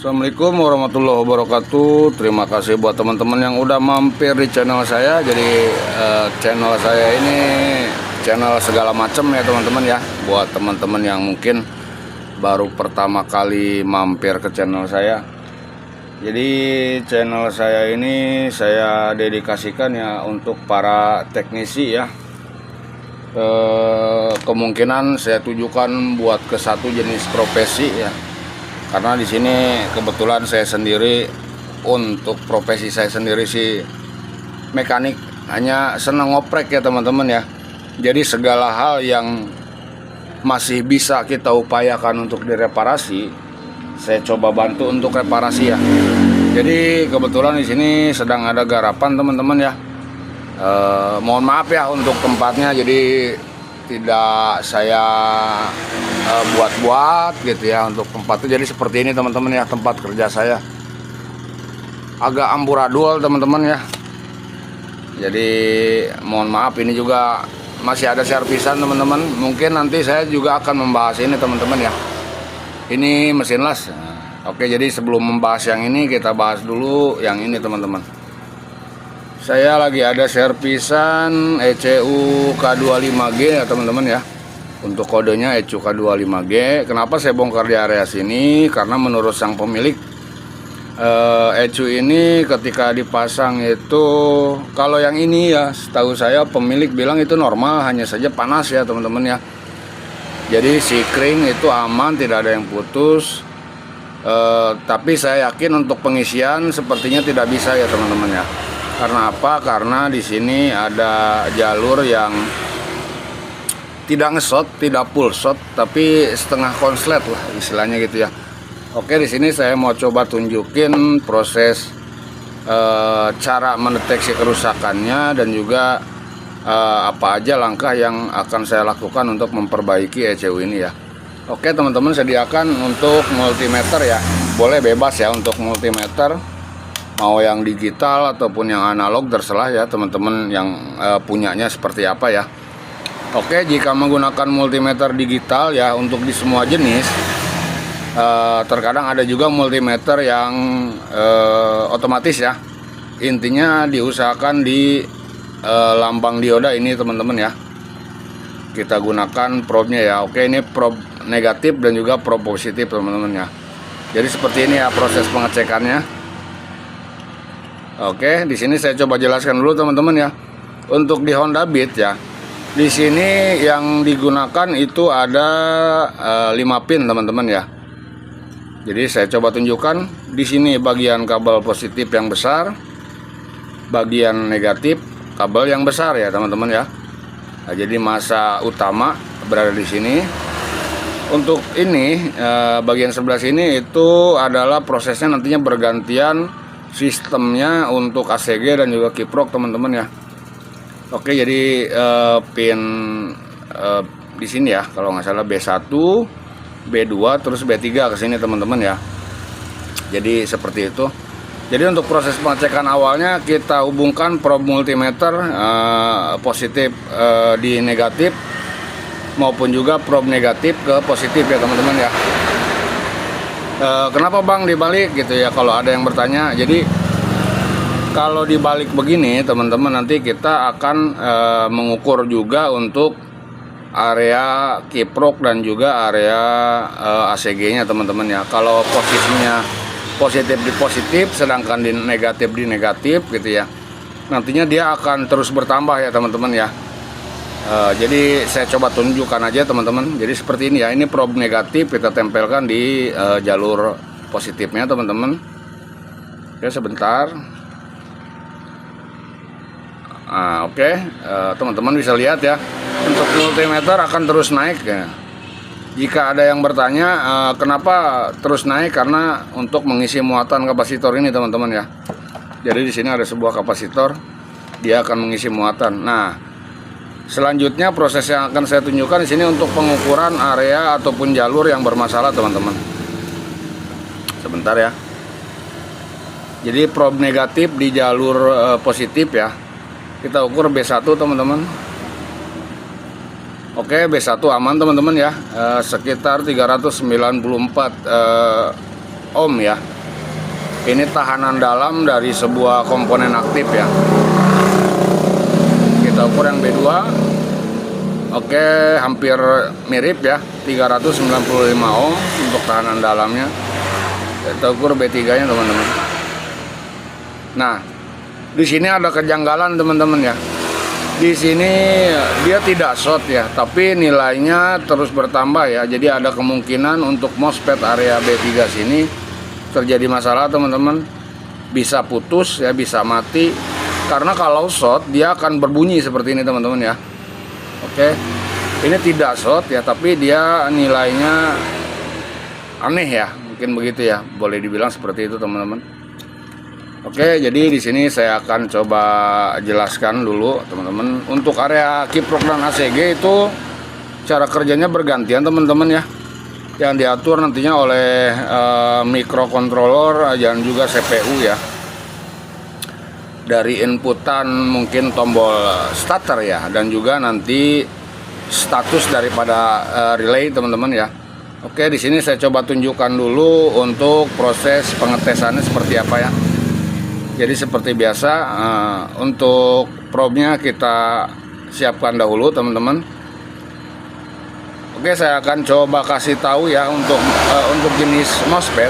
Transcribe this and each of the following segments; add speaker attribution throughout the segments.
Speaker 1: Assalamualaikum warahmatullahi wabarakatuh. Terima kasih buat teman-teman yang udah mampir di channel saya. Jadi channel saya ini channel segala macam ya teman-teman ya. Buat teman-teman yang mungkin baru pertama kali mampir ke channel saya. Jadi channel saya ini saya dedikasikan ya untuk para teknisi ya. Kemungkinan saya tujukan buat ke satu jenis profesi ya. Karena di sini kebetulan saya sendiri, untuk profesi saya sendiri sih mekanik, hanya senang ngoprek ya teman-teman ya. Jadi segala hal yang masih bisa kita upayakan untuk direparasi, saya coba bantu untuk reparasi ya. Jadi kebetulan di sini sedang ada garapan teman-teman ya. Mohon maaf ya untuk tempatnya, jadi tidak saya buat-buat gitu ya untuk tempatnya. Jadi seperti ini teman-teman ya, tempat kerja saya agak amburadul teman-teman ya. Jadi mohon maaf, ini juga masih ada servisan teman-teman. Mungkin nanti saya juga akan membahas ini teman-teman ya. Ini mesin las. Oke, jadi sebelum membahas yang ini, kita bahas dulu yang ini teman-teman. Saya lagi ada servisan ECU K25G ya teman-teman ya. Untuk kodenya ECU K25G. Kenapa saya bongkar di area sini? Karena menurut sang pemilik, ECU ini ketika dipasang itu, kalau yang ini ya setahu saya pemilik bilang itu normal, hanya saja panas ya teman-teman ya. Jadi si kring itu aman, tidak ada yang putus. Tapi saya yakin untuk pengisian sepertinya tidak bisa ya teman-teman ya. Karena apa? Karena di sini ada jalur yang tidak ngesot, tidak full shot, tapi setengah konslet lah istilahnya gitu ya. Oke, di sini saya mau coba tunjukin proses cara mendeteksi kerusakannya dan juga apa aja langkah yang akan saya lakukan untuk memperbaiki ECU ini ya. Oke teman-teman, sediakan untuk multimeter ya. Boleh bebas ya untuk multimeter, mau yang digital ataupun yang analog, terserah ya teman-teman yang punyanya seperti apa ya. Oke, jika menggunakan multimeter digital ya untuk di semua jenis, terkadang ada juga multimeter yang otomatis ya. Intinya diusahakan di lambang dioda ini teman-teman ya. Kita gunakan probnya ya. Oke, ini prob negatif dan juga prob positif teman-teman ya. Jadi seperti ini ya proses pengecekannya. Oke, di sini saya coba jelaskan dulu teman-teman ya. Untuk di Honda Beat ya, di sini yang digunakan itu ada 5 pin teman-teman ya. Jadi saya coba tunjukkan di sini bagian kabel positif yang besar, bagian negatif kabel yang besar ya teman-teman ya. Nah, jadi masa utama berada di sini. Untuk ini bagian sebelah sini itu adalah prosesnya nantinya bergantian sistemnya untuk ACG dan juga kiprok teman-teman ya. Oke, jadi pin di sini ya, kalau nggak salah B1, B2, terus B3 ke sini teman-teman ya. Jadi seperti itu. Jadi untuk proses pengecekan awalnya kita hubungkan prob multimeter positif di negatif maupun juga prob negatif ke positif ya teman-teman ya. Kenapa Bang dibalik gitu ya kalau ada yang bertanya. Jadi kalau dibalik begini teman-teman, nanti kita akan mengukur juga untuk area kiprok dan juga area ACG nya teman-teman ya. Kalau posisinya positif di positif sedangkan di negatif gitu ya, nantinya dia akan terus bertambah ya teman-teman ya. Jadi saya coba tunjukkan aja teman-teman. Jadi seperti ini ya, ini prob negatif kita tempelkan di jalur positifnya teman-teman. Oke, sebentar. Nah, oke, teman-teman bisa lihat ya, untuk multimeter akan terus naik ya. Jika ada yang bertanya kenapa terus naik, karena untuk mengisi muatan kapasitor ini teman-teman ya. Jadi di sini ada sebuah kapasitor, dia akan mengisi muatan. Nah, selanjutnya proses yang akan saya tunjukkan di sini untuk pengukuran area ataupun jalur yang bermasalah teman-teman. Sebentar ya. Jadi prob negatif di jalur positif ya, kita ukur B1 teman-teman. Oke, B1 aman teman-teman ya, sekitar 394 ohm ya. Ini tahanan dalam dari sebuah komponen aktif ya. Kita ukur yang B2. Oke, hampir mirip ya, 395 ohm untuk tahanan dalamnya. Kita ukur B3-nya teman-teman. Nah, di sini ada kejanggalan teman-teman ya. Di sini dia tidak short ya, tapi nilainya terus bertambah ya. Jadi ada kemungkinan untuk MOSFET area B3 sini terjadi masalah teman-teman, bisa putus ya, bisa mati, karena kalau short dia akan berbunyi seperti ini teman-teman ya. Oke, ini tidak short ya, tapi dia nilainya aneh ya, mungkin begitu ya, boleh dibilang seperti itu teman-teman. Oke, jadi di sini saya akan coba jelaskan dulu teman-teman. Untuk area kiprok dan ACG itu cara kerjanya bergantian teman-teman ya, yang diatur nantinya oleh microcontroller dan juga CPU ya. Dari inputan mungkin tombol starter ya, dan juga nanti status daripada relay teman-teman ya. Oke, di sini saya coba tunjukkan dulu untuk proses pengetesannya seperti apa ya. Jadi seperti biasa, untuk probe-nya kita siapkan dahulu teman-teman. Oke, saya akan coba kasih tahu ya untuk jenis MOSFET.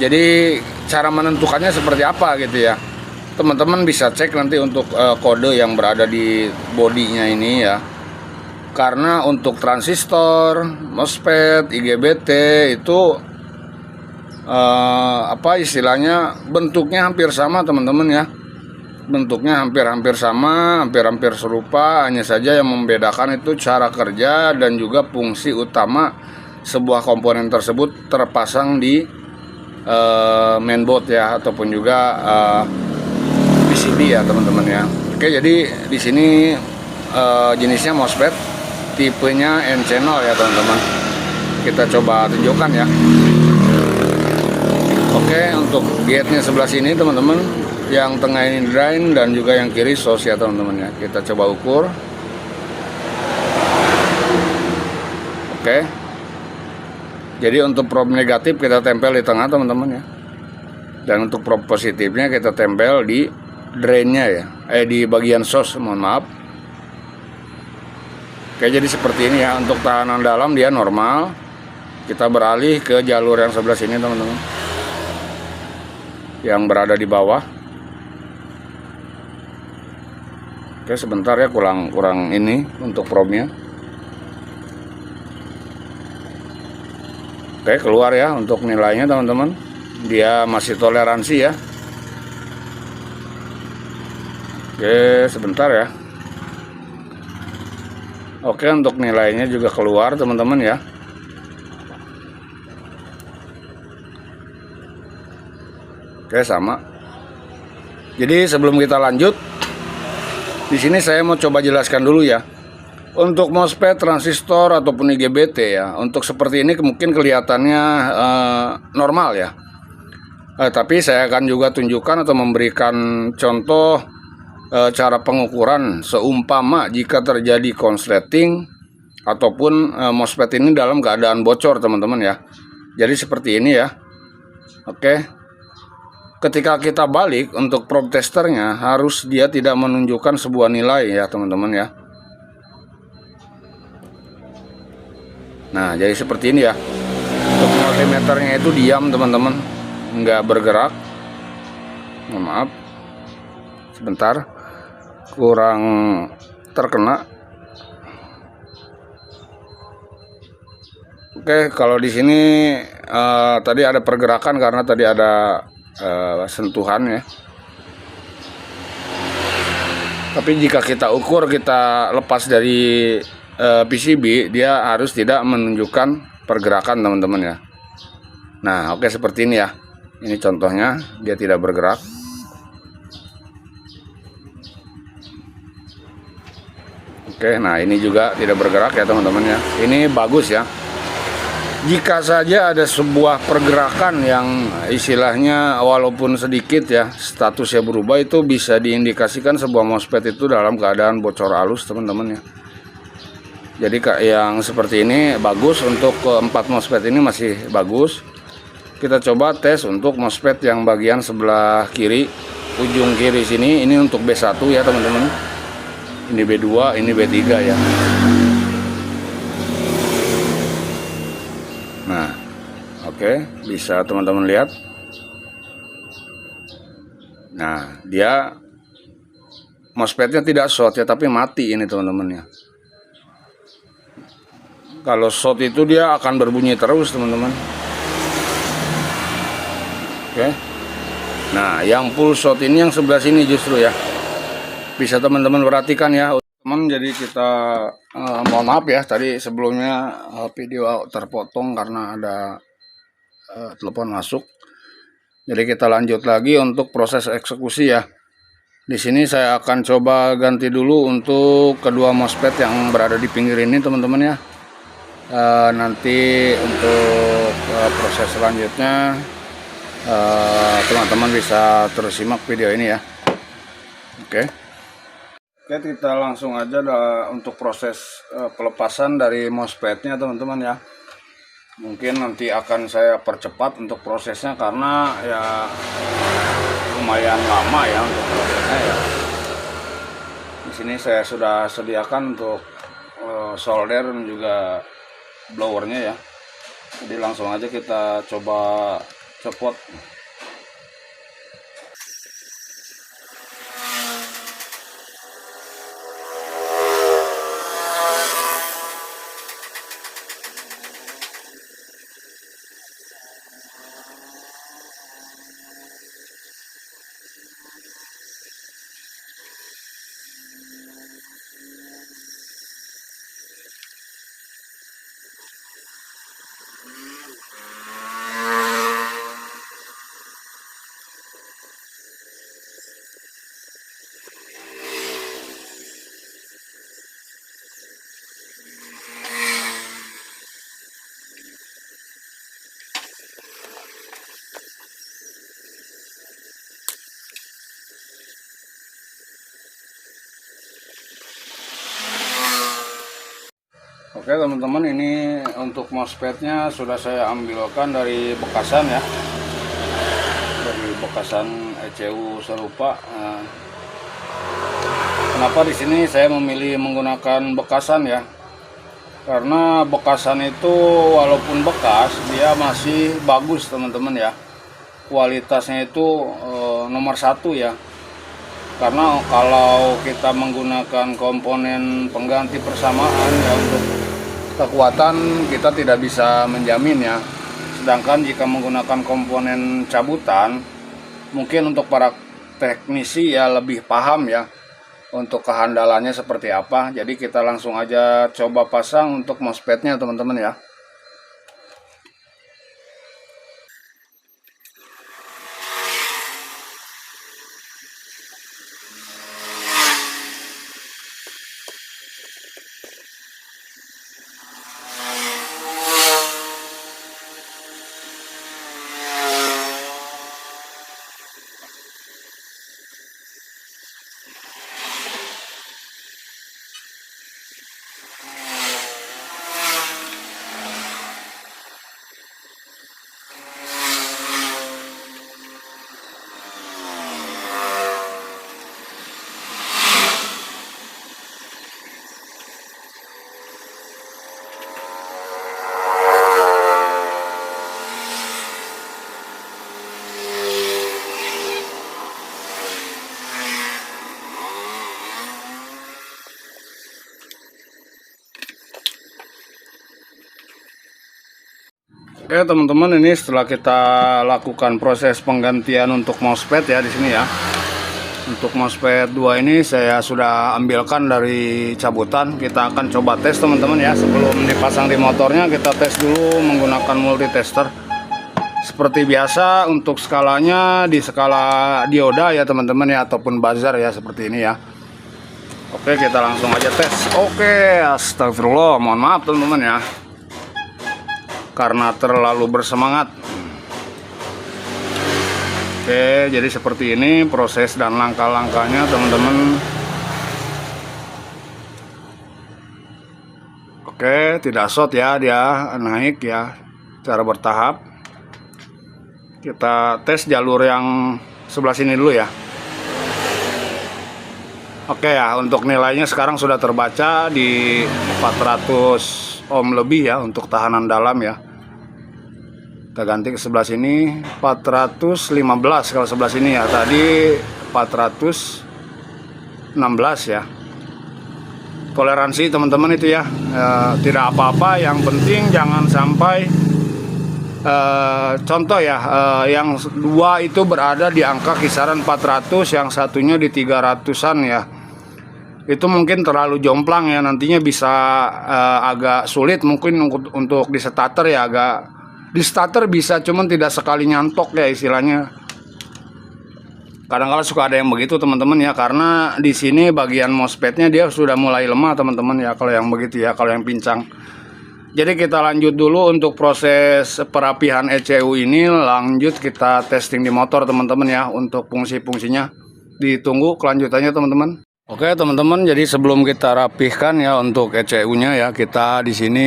Speaker 1: Jadi cara menentukannya seperti apa gitu ya. Teman-teman bisa cek nanti untuk kode yang berada di bodinya ini ya. Karena untuk transistor, MOSFET, IGBT itu apa istilahnya, bentuknya hampir sama teman-teman ya. Bentuknya hampir sama, hampir serupa, hanya saja yang membedakan itu cara kerja dan juga fungsi utama sebuah komponen tersebut terpasang di mainboard ya, ataupun juga PCB ya teman-teman ya. Oke, jadi di sini jenisnya MOSFET, tipenya N channel ya teman-teman. Kita coba tunjukkan ya. Oke, untuk gate-nya sebelah sini teman-teman, yang tengah ini drain dan juga yang kiri source ya teman-teman ya. Kita coba ukur. Oke. Jadi untuk probe negatif kita tempel di tengah teman-teman ya. Dan untuk probe positifnya kita tempel di drainnya ya. Di bagian source, mohon maaf. Oke, jadi seperti ini ya. Untuk tahanan dalam dia normal. Kita beralih ke jalur yang sebelah sini teman-teman, yang berada di bawah. Oke, sebentar ya, kurang ini untuk probe-nya. Oke, keluar ya untuk nilainya teman-teman. Dia masih toleransi ya. Oke, sebentar ya. Oke, untuk nilainya juga keluar teman-teman ya. Oke, sama. Jadi sebelum kita lanjut, di sini saya mau coba jelaskan dulu ya. Untuk MOSFET, transistor ataupun IGBT ya, untuk seperti ini mungkin kelihatannya normal ya. Tapi saya akan juga tunjukkan atau memberikan contoh cara pengukuran seumpama jika terjadi konsleting ataupun MOSFET ini dalam keadaan bocor teman-teman ya. Jadi seperti ini ya. Oke. Ketika kita balik untuk probe testernya, harus dia tidak menunjukkan sebuah nilai ya teman-teman ya. Nah, jadi seperti ini ya. Untuk multimeternya itu diam teman-teman, nggak bergerak. Mohon maaf, sebentar, kurang terkena. Oke, kalau di sini tadi ada pergerakan karena tadi ada sentuhan ya. Tapi jika kita ukur, kita lepas dari PCB, dia harus tidak menunjukkan pergerakan teman-teman ya. Nah, oke, seperti ini ya. Ini contohnya, dia tidak bergerak. Oke, nah ini juga tidak bergerak ya teman-teman ya. Ini bagus ya. Jika saja ada sebuah pergerakan yang istilahnya walaupun sedikit ya, statusnya berubah, itu bisa diindikasikan sebuah MOSFET itu dalam keadaan bocor halus teman-teman ya. Jadi yang seperti ini bagus, untuk keempat MOSFET ini masih bagus. kita coba tes untuk MOSFET yang bagian sebelah kiri, ujung kiri sini. Ini untuk B1 ya teman-teman. Ini B2, ini B3 ya. Nah, oke, bisa teman-teman lihat. Nah, dia MOSFET-nya tidak short ya, tapi mati ini teman-teman ya. Kalau short itu dia akan berbunyi terus teman-teman. Oke. Nah, yang full short ini yang sebelah sini justru ya. Bisa teman-teman perhatikan ya. Teman, jadi kita mohon maaf ya, tadi sebelumnya video terpotong karena ada telepon masuk. Jadi kita lanjut lagi untuk proses eksekusi ya. Di sini saya akan coba ganti dulu untuk kedua MOSFET yang berada di pinggir ini teman-teman ya. Nanti untuk proses selanjutnya teman-teman bisa terus simak video ini ya. Oke, kita langsung aja untuk proses pelepasan dari MOSFET-nya teman-teman ya. Mungkin nanti akan saya percepat untuk prosesnya karena ya lumayan lama ya untuk prosesnya ya. Di sini saya sudah sediakan untuk solder dan juga blowernya ya. Jadi langsung aja kita coba copot. Oke teman-teman, ini untuk MOSFET-nya sudah saya ambilkan dari bekasan ya, dari bekasan ECU serupa. Nah, kenapa di sini saya memilih menggunakan bekasan ya? Karena bekasan itu walaupun bekas, dia masih bagus teman-teman ya. Kualitasnya itu nomor 1 ya. Karena kalau kita menggunakan komponen pengganti persamaan ya, untuk kekuatan kita tidak bisa menjamin ya. Sedangkan jika menggunakan komponen cabutan, mungkin untuk para teknisi ya lebih paham ya untuk kehandalannya seperti apa. Jadi kita langsung aja coba pasang untuk MOSFET-nya teman-teman ya. Oke teman-teman, ini setelah kita lakukan proses penggantian untuk MOSFET ya di sini ya. Untuk MOSFET 2 ini saya sudah ambilkan dari cabutan. Kita akan coba tes teman-teman ya. Sebelum dipasang di motornya kita tes dulu menggunakan multitester. Seperti biasa untuk skalanya di skala dioda ya teman-teman ya, ataupun buzzer ya seperti ini ya. Oke, kita langsung aja tes. Oke, astagfirullah, mohon maaf teman-teman ya, karena terlalu bersemangat. Oke, jadi seperti ini proses dan langkah-langkahnya teman-teman. Oke, tidak short ya, dia naik ya secara bertahap. Kita tes jalur yang sebelah sini dulu ya. Oke ya, untuk nilainya sekarang sudah terbaca di 400 ohm lebih ya untuk tahanan dalam ya. Kita ganti ke sebelah sini 415 kalau sebelah sini ya. Tadi 416 ya. Toleransi teman-teman itu ya, tidak apa-apa, yang penting jangan sampai contoh ya, yang dua itu berada di angka kisaran 400, yang satunya di 300-an ya. Itu mungkin terlalu jomplang ya, nantinya bisa agak sulit mungkin untuk di starter ya. Agak di starter bisa, cuman tidak sekali nyantok ya istilahnya. Kadang-kadang suka ada yang begitu teman-teman ya, karena di sini bagian MOSFET-nya dia sudah mulai lemah teman-teman ya, kalau yang begitu ya, kalau yang pincang. Jadi kita lanjut dulu untuk proses perapihan ECU ini, lanjut kita testing di motor teman-teman ya, untuk fungsi-fungsinya. Ditunggu kelanjutannya teman-teman. Oke teman-teman, jadi sebelum kita rapihkan ya untuk ECU-nya ya, kita di sini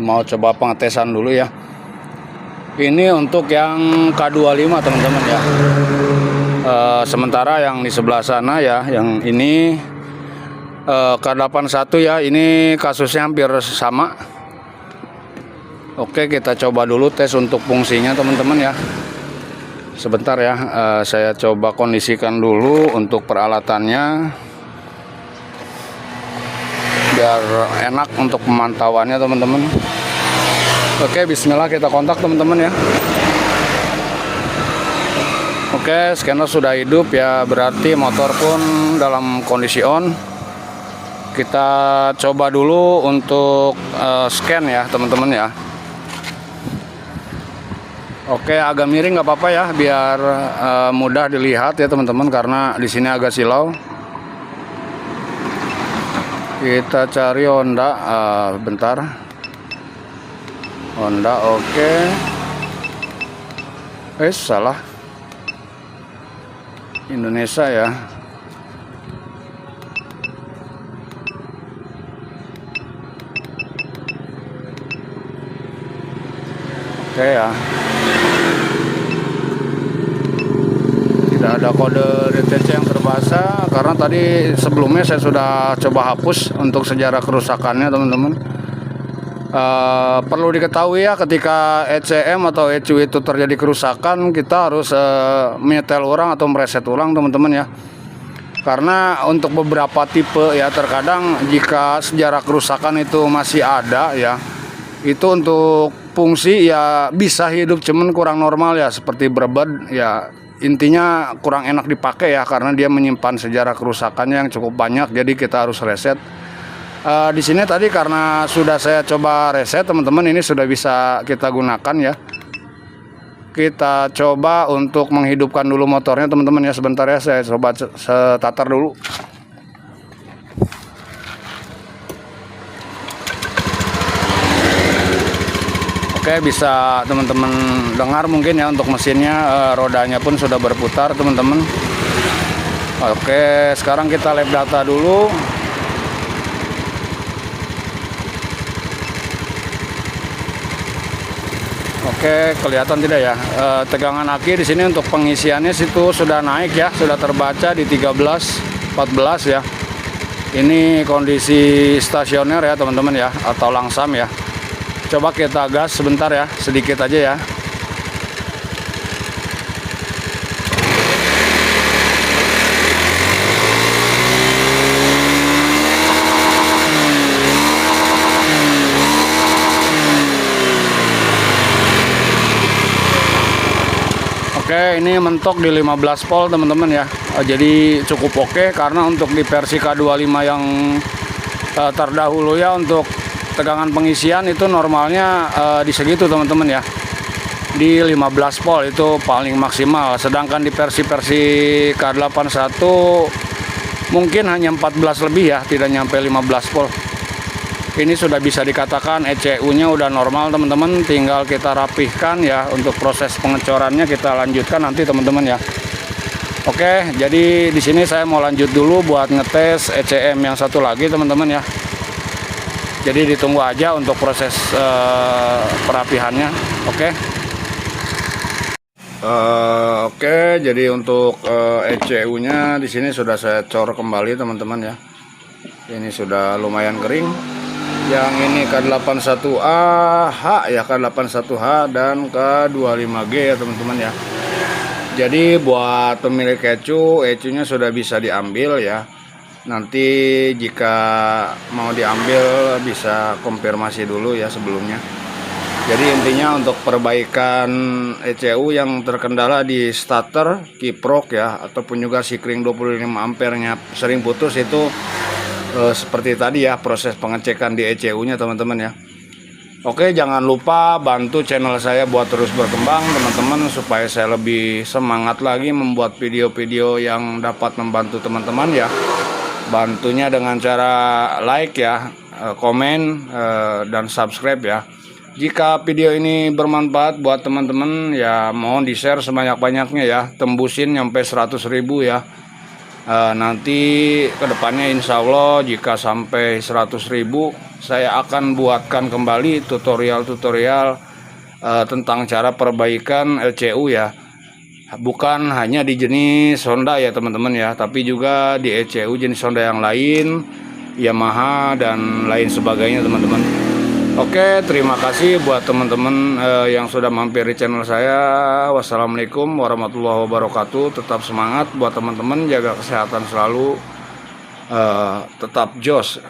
Speaker 1: mau coba pengetesan dulu ya. Ini untuk yang K25 teman-teman ya. Sementara yang di sebelah sana ya, yang ini K81 ya, ini kasusnya hampir sama. Oke, kita coba dulu tes untuk fungsinya teman-teman ya. Sebentar ya, saya coba kondisikan dulu untuk peralatannya biar enak untuk pemantauannya teman-teman. Oke, bismillah, kita kontak teman-teman ya. Oke, scanner sudah hidup ya, berarti motor pun dalam kondisi on. Kita coba dulu untuk scan ya teman-teman ya. Oke, agak miring nggak apa-apa ya, biar mudah dilihat ya teman-teman, karena di sini agak silau. Kita cari Honda, bentar. Honda, oke. Salah. Indonesia ya. Oke ya. Tidak ada kode DTC yang terbahasa, karena tadi sebelumnya saya sudah coba hapus untuk sejarah kerusakannya teman-teman. Perlu diketahui ya, ketika ECM atau ECU itu terjadi kerusakan, kita harus menyetel ulang atau mereset ulang teman-teman ya. Karena untuk beberapa tipe ya, terkadang jika sejarah kerusakan itu masih ada ya, itu untuk fungsi ya bisa hidup, cuman kurang normal ya, seperti berbed ya. Intinya kurang enak dipakai ya, karena dia menyimpan sejarah kerusakannya yang cukup banyak. Jadi kita harus reset. Di sini tadi karena sudah saya coba reset teman-teman, ini sudah bisa kita gunakan ya. Kita coba untuk menghidupkan dulu motornya teman-teman ya. Sebentar ya, saya coba starter dulu. Oke, bisa teman-teman dengar mungkin ya, untuk mesinnya rodanya pun sudah berputar teman-teman. Oke, sekarang kita lab data dulu. Oke, kelihatan tidak ya? Tegangan aki di sini untuk pengisiannya situ sudah naik ya, sudah terbaca di 13, 14 ya. Ini kondisi stasioner ya teman-teman ya, atau langsam ya. Coba kita gas sebentar ya, sedikit aja ya. Oke, ini mentok di 15 volt teman-teman ya. Jadi cukup oke, karena untuk di versi K25 yang terdahulu ya, untuk tegangan pengisian itu normalnya di segitu teman-teman ya, di 15 volt itu paling maksimal. Sedangkan di versi-versi K81 mungkin hanya 14 lebih ya, tidak nyampe 15 volt. Ini sudah bisa dikatakan ECU-nya udah normal teman-teman, tinggal kita rapihkan ya. Untuk proses pengecorannya kita lanjutkan nanti teman-teman ya. Oke, jadi di sini saya mau lanjut dulu buat ngetes ECM yang satu lagi teman-teman ya. Jadi ditunggu aja untuk proses perapihannya. Oke. Oke, jadi untuk ECU-nya di sini sudah saya cor kembali teman-teman ya. Ini sudah lumayan kering. Yang ini K81A-H ya, K81H dan K25G ya teman-teman ya. Jadi buat pemilik ECU-nya sudah bisa diambil ya. Nanti jika mau diambil bisa konfirmasi dulu ya sebelumnya. Jadi intinya untuk perbaikan ECU yang terkendala di starter, kiprok ya, ataupun juga sikring 25 ampernya sering putus itu seperti tadi ya proses pengecekan di ECU-nya teman-teman ya. Oke, jangan lupa bantu channel saya buat terus berkembang teman-teman, supaya saya lebih semangat lagi membuat video-video yang dapat membantu teman-teman ya. Bantunya dengan cara like ya, komen dan subscribe ya. Jika video ini bermanfaat buat teman-teman ya, mohon di-share sebanyak-banyaknya ya, tembusin nyampe 100.000 ya. Nanti kedepannya insya Allah jika sampai 100.000 saya akan buatkan kembali tutorial-tutorial tentang cara perbaikan ECU ya. Bukan hanya di jenis Honda ya teman-teman ya, tapi juga di ECU jenis Honda yang lain, Yamaha dan lain sebagainya teman-teman. Oke, terima kasih buat teman-teman yang sudah mampir di channel saya. Wassalamualaikum warahmatullahi wabarakatuh. Tetap semangat buat teman-teman, jaga kesehatan selalu, tetap jos.